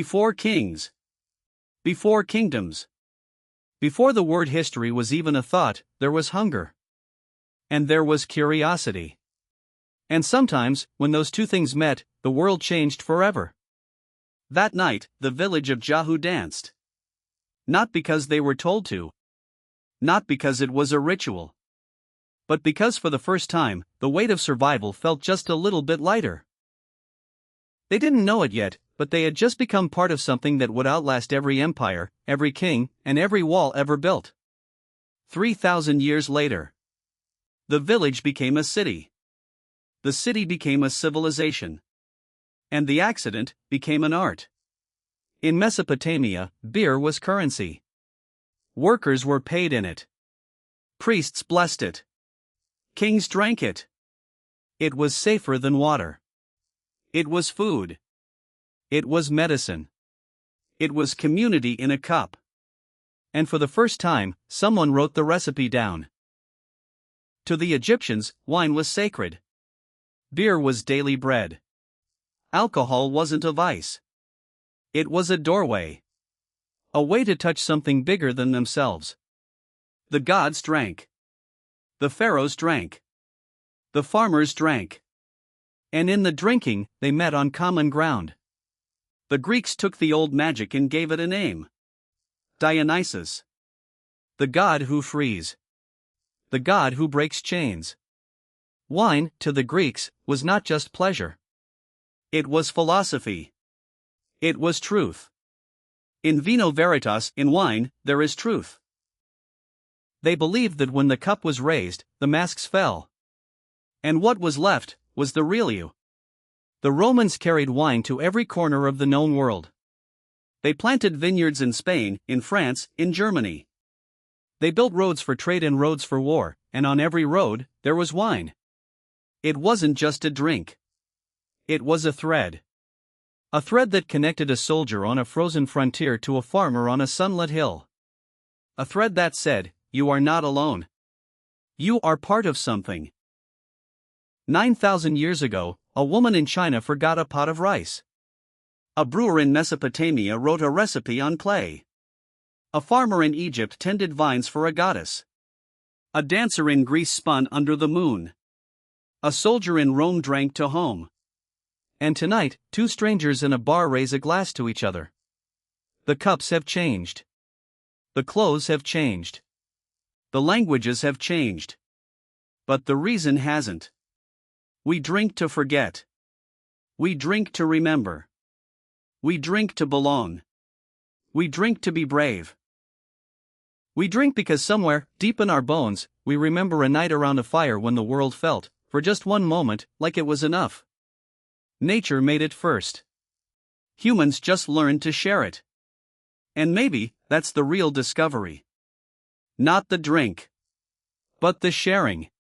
Before kings. Before kingdoms. Before the word history was even a thought, there was hunger. And there was curiosity. And sometimes, when those two things met, the world changed forever. That night, the village of Jahu danced. Not because they were told to. Not because it was a ritual. But because for the first time, the weight of survival felt just a little bit lighter. They didn't know it yet, but they had just become part of something that would outlast every empire, every king, and every wall ever built. 3,000 years later, the village became a city. The city became a civilization. And the accident became an art. In Mesopotamia, beer was currency. Workers were paid in it. Priests blessed it. Kings drank it. It was safer than water. It was food. It was medicine. It was community in a cup. And for the first time, someone wrote the recipe down. To the Egyptians, wine was sacred. Beer was daily bread. Alcohol wasn't a vice. It was a doorway. A way to touch something bigger than themselves. The gods drank. The pharaohs drank. The farmers drank. And in the drinking, they met on common ground. The Greeks took the old magic and gave it a name. Dionysus. The god who frees. The god who breaks chains. Wine, to the Greeks, was not just pleasure. It was philosophy. It was truth. In vino veritas, in wine, there is truth. They believed that when the cup was raised, the masks fell. And what was left was the real you. The Romans carried wine to every corner of the known world. They planted vineyards in Spain, in France, in Germany. They built roads for trade and roads for war, and on every road, there was wine. It wasn't just a drink. It was a thread. A thread that connected a soldier on a frozen frontier to a farmer on a sunlit hill. A thread that said, "You are not alone. You are part of something." 9,000 years ago, a woman in China forgot a pot of rice. A brewer in Mesopotamia wrote a recipe on clay. A farmer in Egypt tended vines for a goddess. A dancer in Greece spun under the moon. A soldier in Rome drank to home. And tonight, two strangers in a bar raise a glass to each other. The cups have changed. The clothes have changed. The languages have changed. But the reason hasn't. We drink to forget. We drink to remember. We drink to belong. We drink to be brave. We drink because somewhere, deep in our bones, we remember a night around a fire when the world felt, for just one moment, like it was enough. Nature made it first. Humans just learned to share it. And maybe, that's the real discovery. Not the drink. But the sharing.